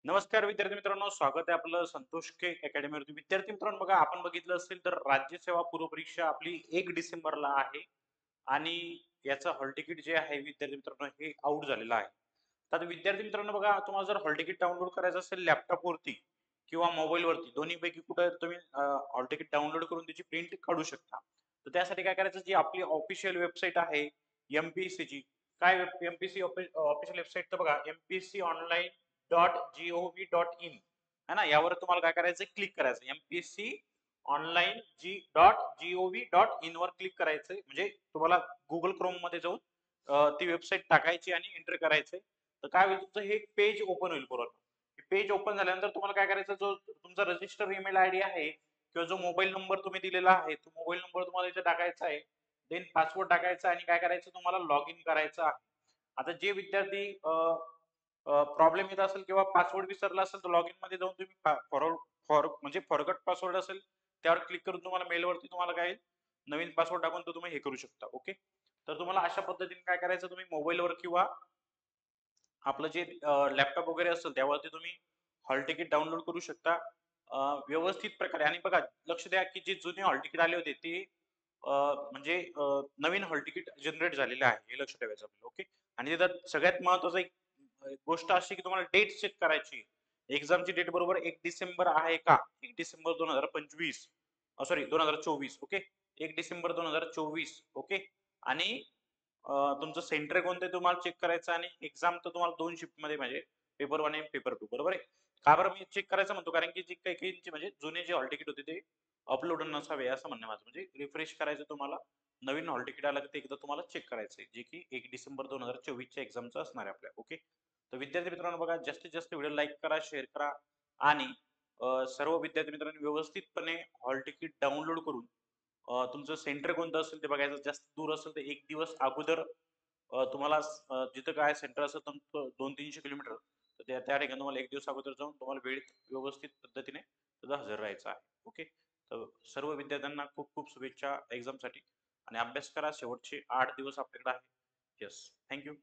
नमस्कार विद्यार्थी मित्रांनो, स्वागत आहे आपलं संतोष के अकॅडमीवरती. विद्यार्थी मित्रांनो, बघा आपण बघितलं असेल तर राज्य सेवा पूर्व परीक्षा आपली 1 डिसेंबरला आहे आणि याचं हॉल तिकीट जे आहे विद्यार्थी मित्रांनो हे आउट झालेलं आहे. तर आता विद्यार्थी मित्रांनो बघा, तुम्हाला जर हॉल तिकीट डाउनलोड करायचं असेल लॅपटॉपवरती किंवा मोबाईलवरती दोन्हीपैकी कुठं तुम्ही हॉल तिकीट डाउनलोड करून त्याची प्रिंट काढू शकता. तर त्यासाठी काय करायचं, जी आपली ऑफिशियल वेबसाईट आहे एम-पी-एस-सीची. काय एम-पी-एस-सी ऑफिशियल वेबसाईट तर बघा mpsconline.gov.in है ना, यावर तुम्हाला काय करायचं, क्लिक करायचं एमपीएससी ऑनलाईन .gov.in वर क्लिक करायचंय. म्हणजे तुम्हाला गुगल क्रोम मध्ये जाऊन ती वेबसाईट टाकायची आणि एंटर करायचंय. तर काय होईल, तुमचं हे पेज ओपन होईल. बरोबर, पेज ओपन झाल्यानंतर तुम्हाला काय करायचं, जो तुमचा रजिस्टर ईमेल आयडी आहे किंवा जो मोबाईल नंबर तुम्ही दिलेला आहे तो मोबाईल नंबर तुम्हाला इथे टाकायचा आहे. देन पासवर्ड टाकायचा आणि काय करायचं, तुम्हाला लॉग इन करायचं आहे. आता जे विद्यार्थी प्रॉब्लेम येत असेल किंवा पासवर्ड विसरला असेल तर लॉग इन मध्ये जाऊन तुम्ही म्हणजे फॉरगॉट पासवर्ड असेल त्यावर क्लिक करून तुम्हाला मेलवरती तुम्हाला काय नवीन पासवर्ड टाकून तो तुम्ही हे करू शकता. ओके, तर तुम्हाला अशा पद्धतीने काय करायचं, तुम्ही मोबाईलवर किंवा आपलं जे लॅपटॉप वगैरे असेल त्यावरती तुम्ही हॉल तिकीट डाउनलोड करू शकता व्यवस्थित प्रकारे. आणि बघा, लक्ष द्या की जे जुने हॉल तिकीट आले होते ते म्हणजे नवीन हॉल तिकीट जनरेट झालेले आहे हे लक्ष ठेवायचं आपल्याला. ओके, आणि त्यात सगळ्यात महत्वाचं एक गोष्ट अशी की तुम्हाला डेट चेक करायची. एक्झामची डेट बरोबर 1 डिसेंबर आहे का? 1 December 2025, sorry 2024. Okay, 1 December 2024. Okay, आणि तुमचं सेंटर कोणतं आहे तुम्हाला चेक करायचं. आणि एक्झाम तर तुम्हाला 2 शिफ्टमध्ये म्हणजे पेपर 1 आणि पेपर 2. बरोबर आहे. का बरं मी चेक करायचं म्हणतो, कारण की जे काही म्हणजे जुने जे हॉल तिकीट होते ते अपलोड नसावे असं म्हणणं माझं. म्हणजे रिफ्रेश करायचं तुम्हाला, नवीन हॉल तिकीट आलं की ते एकदा तुम्हाला चेक करायचंय, जे की 1 डिसेंबर 2024च्या एक्झामचं असणार आहे आपल्या. ओके, तर विद्यार्थी मित्रांनो बघा, जास्तीत जास्त व्हिडिओ लाईक करा, शेअर करा आणि सर्व विद्यार्थी मित्रांनी व्यवस्थितपणे हॉल तिकीट डाउनलोड करून तुमचं सेंटर कोणतं असेल ते बघायचं. जास्त दूर असेल तर 1 दिवस अगोदर तुम्हाला जिथं काय सेंटर असेल तुमचं 200-300 किलोमीटर, तर त्या त्या ठिकाणी तुम्हाला 1 दिवस अगोदर जाऊन तुम्हाला वेळेत व्यवस्थित पद्धतीने तिथं हजर राहायचं आहे. ओके, तर सर्व विद्यार्थ्यांना खूप खूप शुभेच्छा एक्झामसाठी आणि अभ्यास करा. शेवटचे 8 दिवस आपल्याकडे आहे. Yes, thank you.